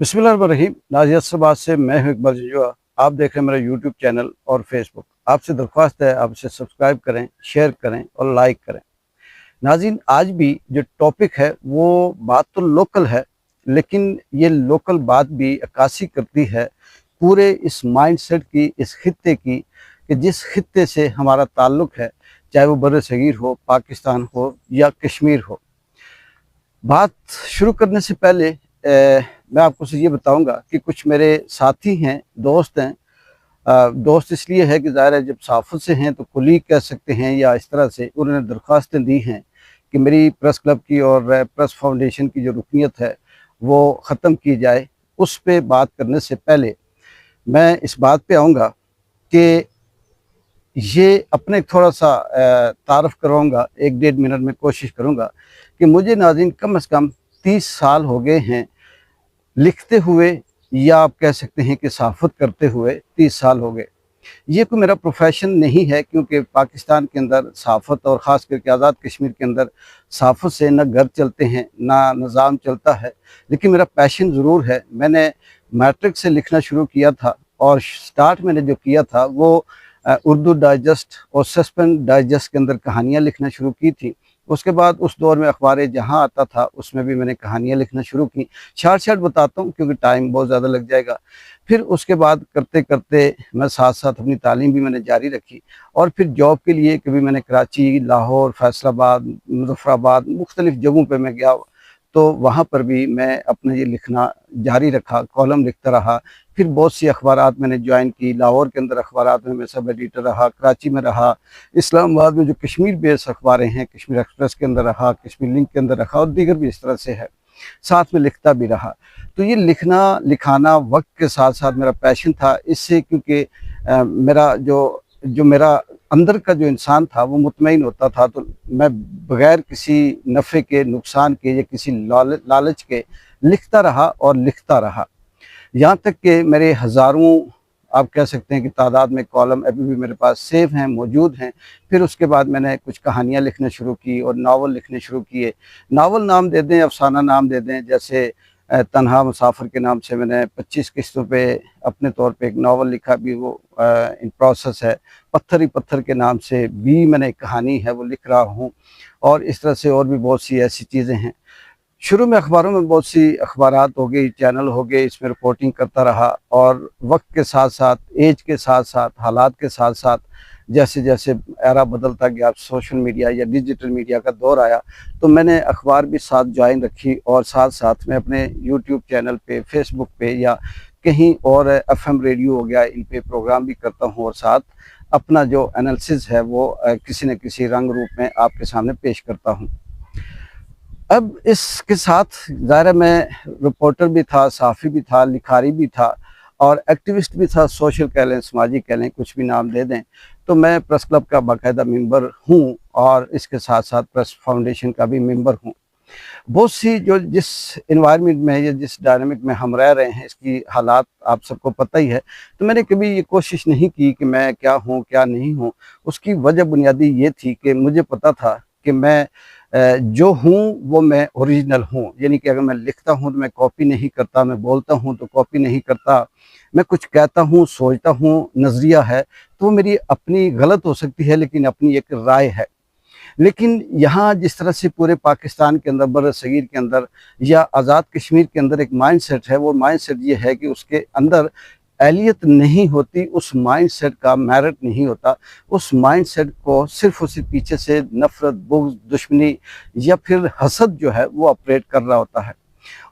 बिस्मिल्लाहिर्रहमानिर्रहीम। नाजियाबाद से मैं हूं इकबाल जंजुआ। आप देख रहे हैं मेरा यूट्यूब चैनल और फेसबुक। आपसे दरख्वास्त है, आप इसे सब्सक्राइब करें, शेयर करें और लाइक करें। नाज़रीन, आज भी जो टॉपिक है वो बात तो लोकल है, लेकिन ये लोकल बात भी अक्कासी करती है पूरे इस माइंडसेट की, इस खित्ते की, कि जिस खित्ते से हमारा ताल्लुक़ है, चाहे वो बर सगीर हो, पाकिस्तान हो या कश्मीर हो। बात शुरू करने से पहले मैं आपको ये बताऊंगा कि कुछ मेरे साथी हैं, दोस्त हैं। दोस्त इसलिए है कि ज़ाहिर है जब सहाफ़त से हैं तो कुलीग कह सकते हैं, या इस तरह से उन्होंने दरख्वास्तें दी हैं कि मेरी प्रेस क्लब की और प्रेस फाउंडेशन की जो रुकनीत है वो ख़त्म की जाए। उस पे बात करने से पहले मैं इस बात पे आऊँगा कि ये अपने थोड़ा सा तारफ़ करवाऊँगा, 1 डेढ़ मिनट में कोशिश करूँगा कि मुझे नाज़रीन कम से कम 30 साल हो गए हैं लिखते हुए, या आप कह सकते हैं कि सहाफ़त करते हुए 30 साल हो गए। ये कोई मेरा प्रोफ़ेशन नहीं है, क्योंकि पाकिस्तान के अंदर सहाफ़त और ख़ास करके आज़ाद कश्मीर के अंदर सहाफ़त से ना घर चलते हैं, ना निज़ाम चलता है। लेकिन मेरा पैशन ज़रूर है। मैंने मैट्रिक से लिखना शुरू किया था और स्टार्ट मैंने जो किया था वो उर्दू डाइजेस्ट और सस्पेंस डाइजेस्ट के अंदर कहानियाँ लिखना शुरू की थी। उसके बाद उस दौर में अखबार जहाँ आता था उसमें भी मैंने कहानियाँ लिखना शुरू की। शार्ट बताता हूँ क्योंकि टाइम बहुत ज़्यादा लग जाएगा। फिर उसके बाद करते करते मैं साथ साथ अपनी तालीम भी मैंने जारी रखी, और फिर जॉब के लिए कभी मैंने कराची, लाहौर, फैसलाबाद, मुज़फ़्फ़राबाद मुख्तलिफ़ जगहों पे मैं गया, तो वहाँ पर भी मैं अपना ये लिखना जारी रखा, कॉलम लिखता रहा। फिर बहुत सी अखबारात मैंने ज्वाइन की। लाहौर के अंदर अखबारात में मैं सब एडिटर रहा, कराची में रहा, इस्लामाबाद में जो कश्मीर बेस अखबारें हैं, कश्मीर एक्सप्रेस के अंदर रहा, कश्मीर लिंक के अंदर रहा, और दीगर भी इस तरह से है, साथ में लिखता भी रहा। तो ये लिखना लिखाना वक्त के साथ साथ मेरा पैशन था। इससे क्योंकि मेरा जो मेरा अंदर का जो इंसान था वो मुतमईन होता था, तो मैं बग़ैर किसी नफ़े के, नुकसान के या किसी लालच के लिखता रहा और लिखता रहा। यहाँ तक कि मेरे हज़ारों, आप कह सकते हैं कि तादाद में कॉलम अभी भी मेरे पास सेव हैं, मौजूद हैं। फिर उसके बाद मैंने कुछ कहानियाँ लिखना शुरू की और नावल लिखने शुरू किए। नावल नाम दे दें, अफ़साना नाम दे दें, जैसे तन्हा मुसाफ़िर के नाम से मैंने 25 किस्तों पे अपने तौर पे एक नावल लिखा, भी वो इन प्रोसेस है। पत्थर ही पत्थर के नाम से भी मैंने एक कहानी है वो लिख रहा हूँ, और इस तरह से और भी बहुत सी ऐसी चीज़ें हैं। शुरू में अखबारों में बहुत सी अखबारात हो गई, चैनल हो गए, इसमें रिपोर्टिंग करता रहा, और वक्त के साथ साथ, एज के साथ साथ, हालात के साथ साथ, जैसे जैसे एरा बदलता गया, सोशल मीडिया या डिजिटल मीडिया का दौर आया, तो मैंने अखबार भी साथ ज्वाइन रखी, और साथ साथ मैं अपने यूट्यूब चैनल पे, फेसबुक पे या कहीं और एफएम रेडियो हो गया, इन पे प्रोग्राम भी करता हूँ, और साथ अपना जो एनालिसिस है वो किसी न किसी रंग रूप में आपके सामने पेश करता हूँ। अब इसके साथ ज़ाहिर है मैं रिपोर्टर भी था, सहाफ़ी भी था, लिखारी भी था, और एक्टिविस्ट भी था। सोशल कह लें, समाजी कह लें, कुछ भी नाम दे दें। तो मैं प्रेस क्लब का बाकायदा मेंबर हूँ, और इसके साथ साथ प्रेस फाउंडेशन का भी मेंबर हूँ। बहुत सी जो जिस एनवायरनमेंट में या जिस डायनामिक में हम रह रहे हैं, इसकी हालात आप सबको पता ही है। तो मैंने कभी ये कोशिश नहीं की कि मैं क्या हूँ, क्या नहीं हूँ। उसकी वजह बुनियादी ये थी कि मुझे पता था कि मैं जो हूँ वो मैं ओरिजिनल हूँ। यानी कि अगर मैं लिखता हूँ तो मैं कॉपी नहीं करता, मैं बोलता हूँ तो कॉपी नहीं करता, मैं कुछ कहता हूँ, सोचता हूँ, नज़रिया है, तो वो मेरी अपनी गलत हो सकती है, लेकिन अपनी एक राय है। लेकिन यहाँ जिस तरह से पूरे पाकिस्तान के अंदर, बर सगीर के अंदर या आज़ाद कश्मीर के अंदर एक माइंडसेट है, वो माइंडसेट ये है कि उसके अंदर एहलियत नहीं होती, उस माइंडसेट का मेरिट नहीं होता। उस माइंडसेट को सिर्फ़ उसी पीछे से नफ़रत, बुग़्ज़, दुश्मनी या फिर हसद जो है वो ऑपरेट कर रहा होता है।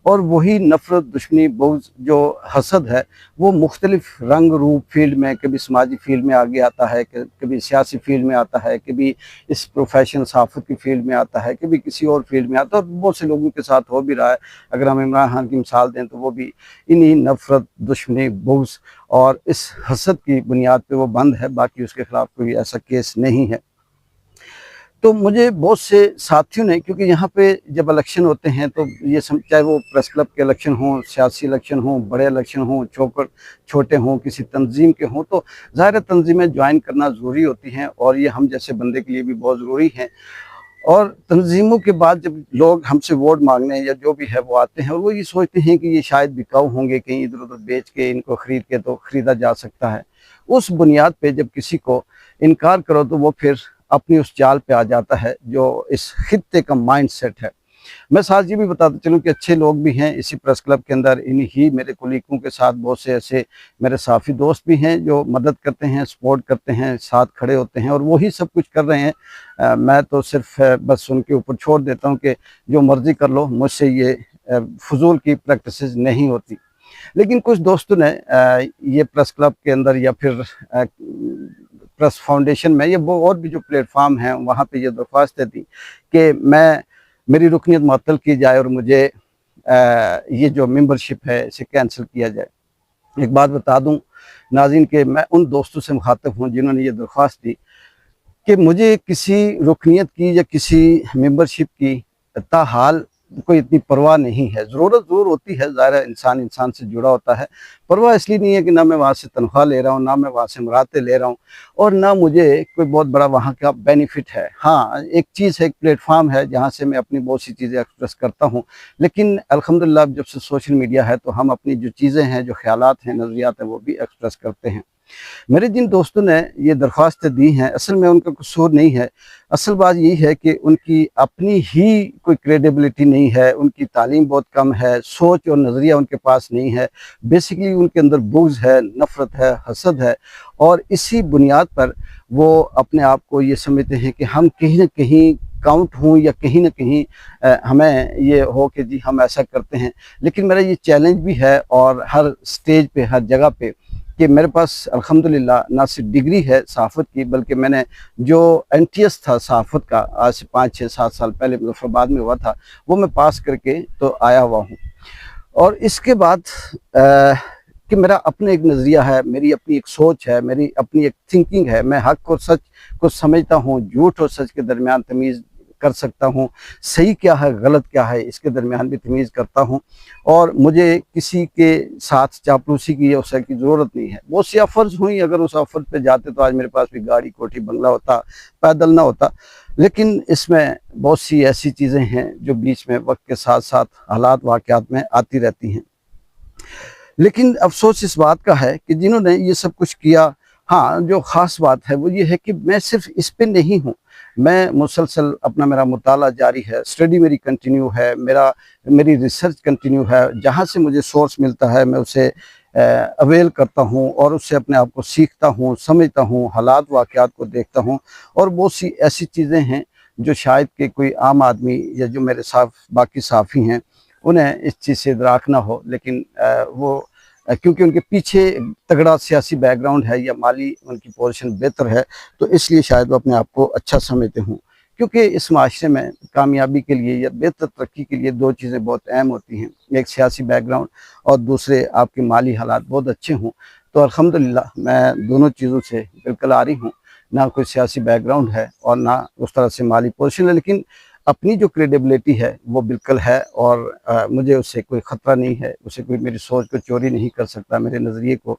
और वही नफ़रत, दुश्मनी, बुग़्ज़, जो हसद है, वो मुख्तलिफ़ रंग रूप फ़ील्ड में, कभी समाजी फ़ील्ड में आगे आता है, कभी सियासी फ़ील्ड में आता है, कभी इस प्रोफेशन सहाफ़त की फ़ील्ड में आता है, कभी किसी और फ़ील्ड में आता है, और बहुत से लोगों के साथ हो भी रहा है। अगर हम इमरान खान की मिसाल दें तो वो भी इन्हीं नफ़रत, दुश्मनी, बुग़्ज़ और इस हसद की बुनियाद पे वो बंद है, बाकी उसके ख़िलाफ़ कोई ऐसा केस नहीं है। तो मुझे बहुत से साथियों ने, क्योंकि यहाँ पे जब इलेक्शन होते हैं तो ये चाहे वो प्रेस क्लब के इलेक्शन हों, सियासी इलेक्शन हों, बड़े इलेक्शन हों, छोटे हों, किसी तंजीम के हों, तो ज़ाहिर है तंजीमें ज्वाइन करना ज़रूरी होती हैं, और ये हम जैसे बंदे के लिए भी बहुत ज़रूरी हैं। और तंजीमों के बाद जब लोग हमसे वोट मांगने या जो भी है वो आते हैं और वो ये सोचते हैं कि ये शायद बिकाऊ होंगे, कहीं इधर उधर बेच के इनको खरीद के तो खरीदा जा सकता है। उस बुनियाद पे जब किसी को इनकार करो तो वो फिर अपनी उस चाल पे आ जाता है जो इस खित्ते का माइंड सेट है। मैं साथ ये भी बताता चलूँ कि अच्छे लोग भी हैं इसी प्रेस क्लब के अंदर, इन्हीं मेरे कुलीगों के साथ बहुत से ऐसे मेरे साथी दोस्त भी हैं जो मदद करते हैं, सपोर्ट करते हैं, साथ खड़े होते हैं और वही सब कुछ कर रहे हैं। मैं तो सिर्फ बस उनके ऊपर छोड़ देता हूँ कि जो मर्जी कर लो, मुझसे ये फजूल की प्रैक्टिसेस नहीं होती। लेकिन कुछ दोस्तों ने ये प्रेस क्लब के अंदर या फिर प्रेस फाउंडेशन में या वो और भी जो प्लेटफॉर्म हैं वहाँ पे ये दरख्वास्तें दी कि मेरी रुकनीत मुअत्तल की जाए और मुझे ये जो मेंबरशिप है इसे कैंसिल किया जाए। एक बात बता दूं नाज़रीन कि मैं उन दोस्तों से मुखातिब हूँ जिन्होंने ये दरख्वास्त दी कि मुझे किसी रुकनीत की या किसी मेंबरशिप की ताहाल कोई इतनी परवाह नहीं है। ज़रूरत ज़रूर होती है, ज़ाहिर है इंसान इंसान से जुड़ा होता है। परवाह इसलिए नहीं है कि ना मैं वहाँ से तनख्वाह ले रहा हूँ, ना मैं वहाँ से मुरातें ले रहा हूँ और ना मुझे कोई बहुत बड़ा वहाँ का बेनिफिट है। हाँ, एक चीज़ है, एक प्लेटफॉर्म है जहाँ से मैं अपनी बहुत सी चीज़ें एक्सप्रेस करता हूँ। लेकिन अल्हम्दुलिल्लाह जब से सोशल मीडिया है तो हम अपनी जो चीज़ें हैं, जो ख़यालात हैं, नज़रियात हैं, वो भी एक्सप्रेस करते हैं। मेरे जिन दोस्तों ने ये दरख्वास्तें दी हैं असल में उनका कसूर नहीं है। असल बात यही है कि उनकी अपनी ही कोई क्रेडिबिलिटी नहीं है, उनकी तालीम बहुत कम है, सोच और नज़रिया उनके पास नहीं है। बेसिकली उनके अंदर बुग़्ज़ है, नफ़रत है, हसद है और इसी बुनियाद पर वो अपने आप को ये समझते हैं कि हम कहीं न कहीं काउंट हों या कहीं न कहीं हमें ये हो कि जी हम ऐसा करते हैं। लेकिन मेरा ये चैलेंज भी है और हर स्टेज पे, हर जगह पे कि मेरे पास अल्हम्दुलिल्लाह ना सिर्फ डिग्री है सहाफ़त की, बल्कि मैंने जो एनटीएस था सहाफ़त का आज से 5, 6, 7 साल पहले मुज़फ़्फ़राबाद में हुआ था, वो मैं पास करके तो आया हुआ हूँ। और इसके बाद कि मेरा अपना एक नज़रिया है, मेरी अपनी एक सोच है, मेरी अपनी एक थिंकिंग है। मैं हक़ और सच को समझता हूँ, झूठ और सच के दरमियान तमीज़ कर सकता हूँ, सही क्या है, गलत क्या है, इसके दरमियान भी तमीज़ करता हूँ और मुझे किसी के साथ चापलूसी की या उसकी ज़रूरत नहीं है। बहुत सी ऑफ़र्स हुई, अगर उस ऑफ़र पे जाते तो आज मेरे पास भी गाड़ी, कोठी, बंगला होता, पैदल ना होता। लेकिन इसमें बहुत सी ऐसी चीज़ें हैं जो बीच में वक़्त के साथ-साथ हालात वाक़यात में आती रहती हैं। लेकिन अफ़सोस इस बात का है कि जिन्होंने ये सब कुछ किया, हाँ, जो ख़ास बात है वो ये है कि मैं सिर्फ़ इस पे नहीं हूँ। मैं मुसलसल अपना मेरा मुताला जारी है, स्टडी मेरी कंटिन्यू है, मेरी रिसर्च कंटिन्यू है। जहाँ से मुझे सोर्स मिलता है मैं उसे अवेल करता हूँ और उससे अपने आप को सीखता हूँ, समझता हूँ, हालात वाक़यात को देखता हूँ और बहुत सी ऐसी चीज़ें हैं जो शायद कि कोई आम आदमी या जो मेरे साथ बाकी साथी हैं उन्हें इस चीज़ से इदराक ना हो। लेकिन वो क्योंकि उनके पीछे तगड़ा सियासी बैकग्राउंड है या माली उनकी पोजीशन बेहतर है, तो इसलिए शायद वो अपने आप को अच्छा समझते हों। क्योंकि इस माशरे में कामयाबी के लिए या बेहतर तरक्की के लिए 2 चीज़ें बहुत अहम होती हैं, एक सियासी बैकग्राउंड और दूसरे आपके माली हालात बहुत अच्छे हों। तो अल्हम्दुलिल्लाह मैं दोनों चीज़ों से बिल्कुल आरी हूँ, ना कोई सियासी बैकग्राउंड है और ना उस तरह से माली पोजीशन है, लेकिन अपनी जो क्रेडिबिलिटी है वो बिल्कुल है और मुझे उससे कोई ख़तरा नहीं है, उससे कोई मेरी सोच को चोरी नहीं कर सकता, मेरे नज़रिए को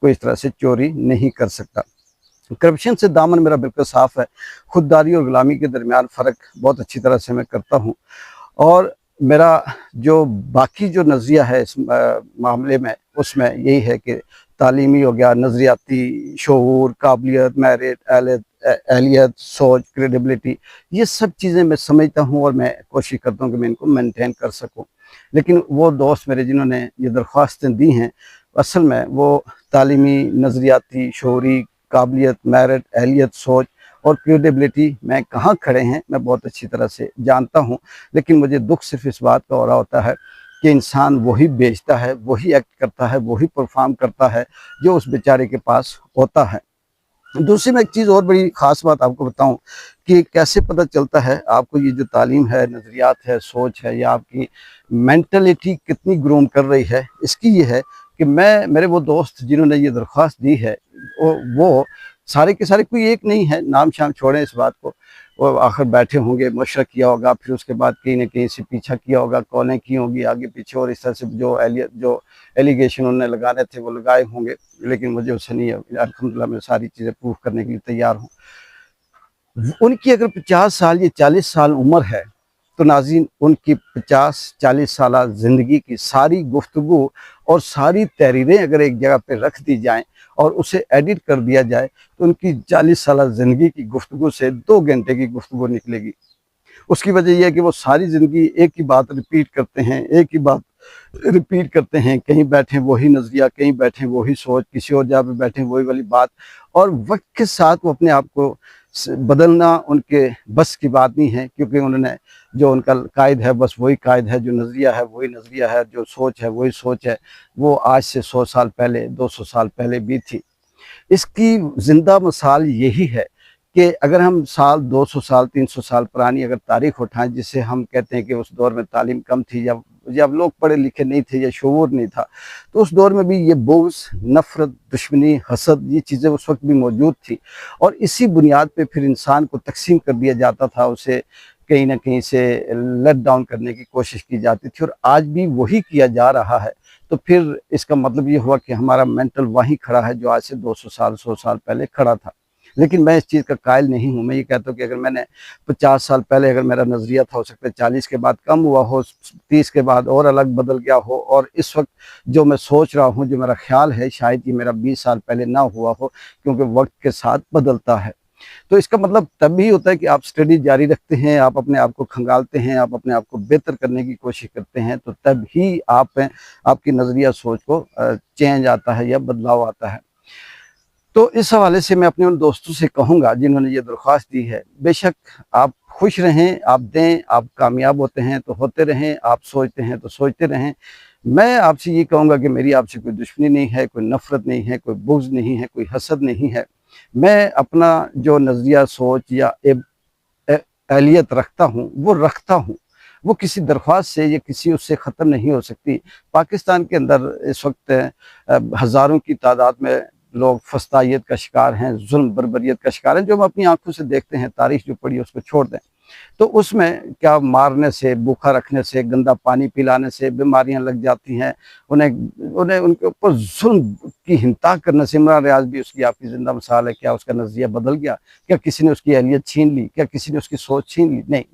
कोई इस तरह से चोरी नहीं कर सकता। करप्शन से दामन मेरा बिल्कुल साफ़ है, खुददारी और गुलामी के दरमियान फ़र्क बहुत अच्छी तरह से मैं करता हूँ और मेरा जो बाकी जो नज़रिया है इस मामले में उसमें यही है कि तालीमी हो गया, नज़रियाती शऊर, काबिलियत, मेरिट, एहलियत, सोच, क्रेडिबिलिटी, ये सब चीज़ें मैं समझता हूँ और मैं कोशिश करता हूँ कि मैं इनको मेंटेन कर सकूँ। लेकिन वो दोस्त मेरे जिन्होंने ये दरख्वास्तें दी हैं, असल में वो तालीमी, नज़रियाती, शऊरी, काबिलियत, मेरिट, एहलियत, सोच और क्रेडिबिलिटी में कहाँ खड़े हैं, मैं बहुत अच्छी तरह से जानता हूँ। लेकिन मुझे दुःख सिर्फ़ इस बात का हो रहा होता है कि इंसान वही बेचता है, वही एक्ट करता है, वही परफ़ॉर्म करता है, जो उस बेचारे के पास होता है। दूसरी मैं एक चीज़ और बड़ी ख़ास बात आपको बताऊँ कि कैसे पता चलता है आपको ये जो तालीम है, नज़रियात है, सोच है या आपकी मेंटालिटी कितनी ग्रोन कर रही है, इसकी ये है कि मेरे वो दोस्त जिन्होंने ये दरख्वास्त दी है, वो सारे के सारे, कोई एक नहीं है, नाम-शाम छोड़ें इस बात को, वो आखिर बैठे होंगे, मशवरा किया होगा, फिर उसके बाद कहीं न कहीं से पीछा किया होगा, कॉलें की होंगी आगे-पीछे और इस तरह से जो एलिगेशन उन्होंने लगाने थे वो लगाए होंगे। लेकिन मुझे उससे नहीं है, अल्हम्दुलिल्लाह मैं सारी चीज़ें प्रूव करने के लिए तैयार हूँ। उनकी अगर 50 साल या 40 साल उम्र है तो नाज़रीन उनकी 50-40 साल ज़िंदगी की सारी गुफ्तगू और सारी तहरीरें अगर एक जगह पे रख दी जाएं और उसे एडिट कर दिया जाए तो उनकी 40 साल ज़िंदगी की गुफ्तगू से 2 घंटे की गुफ्तगू निकलेगी। उसकी वजह यह है कि वो सारी ज़िंदगी एक ही बात रिपीट करते हैं, एक ही बात रिपीट करते हैं, कहीं बैठे वही नज़रिया, कहीं बैठे वही सोच, किसी और जगह पे बैठे वही वाली बात, और वक्त के साथ वो अपने आप को बदलना उनके बस की बात नहीं है, क्योंकि उन्होंने जो उनका कायद है बस वही कायद है, जो नज़रिया है वही नज़रिया है, जो सोच है वही सोच है, वो आज से 100 साल पहले 200 साल पहले भी थी। इसकी ज़िंदा मिसाल यही है कि अगर हम साल 200 साल 300 साल पुरानी अगर तारीख़ उठाएं, जिसे हम कहते हैं कि उस दौर में तालीम कम थी, या लोग पढ़े लिखे नहीं थे, या शऊर नहीं था, तो उस दौर में भी ये बुग़्ज़, नफ़रत, दुश्मनी, हसद, ये चीज़ें उस वक्त भी मौजूद थी, और इसी बुनियाद पे फिर इंसान को तकसीम कर दिया जाता था, उसे कहीं ना कहीं से लेट डाउन करने की कोशिश की जाती थी, और आज भी वही किया जा रहा है। तो फिर इसका मतलब ये हुआ कि हमारा मेंटल वहीं खड़ा है जो आज से 200 साल 100 साल पहले खड़ा था। लेकिन मैं इस चीज़ का कायल नहीं हूँ। मैं ये कहता हूँ कि अगर मैंने 50 साल पहले अगर मेरा नज़रिया था, हो सकता है 40 के बाद कम हुआ हो, 30 के बाद और अलग बदल गया हो, और इस वक्त जो मैं सोच रहा हूँ, जो मेरा ख्याल है, शायद ये मेरा 20 साल पहले ना हुआ हो, क्योंकि वक्त के साथ बदलता है। तो इसका मतलब तब ही होता है कि आप स्टडी जारी रखते हैं, आप अपने आप को खंगालते हैं, आप अपने आप को बेहतर करने की कोशिश करते हैं, तो तब ही आपकी नज़रिया सोच को चेंज आता है या बदलाव आता है। तो इस हवाले से मैं अपने उन दोस्तों से कहूँगा जिन्होंने ये दरख्वास्त दी है, बेशक आप खुश रहें, आप दें, आप कामयाब होते हैं तो होते रहें, आप सोचते हैं तो सोचते रहें। मैं आपसे ये कहूँगा कि मेरी आपसे कोई दुश्मनी नहीं है, कोई नफ़रत नहीं है, कोई बुग़्ज़ नहीं है, कोई हसद नहीं है। मैं अपना जो नज़रिया सोच या एहलियत रखता हूँ, वो रखता हूँ। वो किसी दरख्वास्त से या किसी उससे ख़त्म नहीं हो सकती। पाकिस्तान के अंदर इस वक्त हज़ारों की तादाद में लोग फस्तायत का शिकार हैं, जुल्म बर्बरियत का शिकार हैं, जो हम अपनी आँखों से देखते हैं। तारीख़ जो पढ़ी है उसको छोड़ दें, तो उसमें क्या मारने से, भूखा रखने से, गंदा पानी पिलाने से बीमारियां लग जाती हैं। उन्हें उन्हें उनके ऊपर जुल्म की हिंता करने से। इमरान रियाज भी उसकी आपकी ज़िंदा मिसाल है। क्या उसका नज़रिया बदल गया? क्या किसी ने उसकी अहलियत छीन ली? क्या किसी ने उसकी सोच छीन ली? नहीं,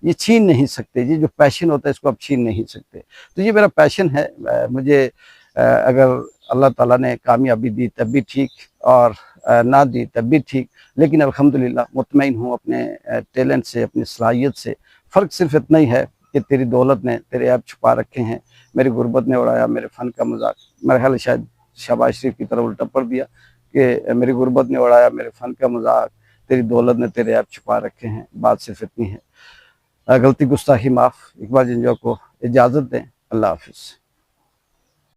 ये छीन नहीं सकते। ये जो पैशन होता है इसको आप छीन नहीं सकते। तो ये मेरा पैशन है। मुझे अगर अल्लाह ताला ने कामयाबी दी तब भी ठीक, और ना दी तब भी ठीक, लेकिन अल्हम्दुलिल्लाह मुतमईन हूँ अपने टैलेंट से, अपनी सलाहियत से। फ़र्क सिर्फ इतना ही है कि तेरी दौलत ने तेरे ऐब छुपा रखे हैं, मेरी गुर्बत ने उड़ाया मेरे फ़न का मज़ाक। मेरा ख़्याल है शायद शहबाज शरीफ की तरह उल्टा पढ़ दिया कि मेरी गुर्बत ने उड़ाया मेरे फ़न का मज़ाक, तेरी दौलत ने तेरे ऐब छुपा रखे हैं। बात सिर्फ इतनी है। गलती गुस्ताखी माफ़। इकबाल जंजवा को इजाज़त दें। अल्लाह हाफ़िज़।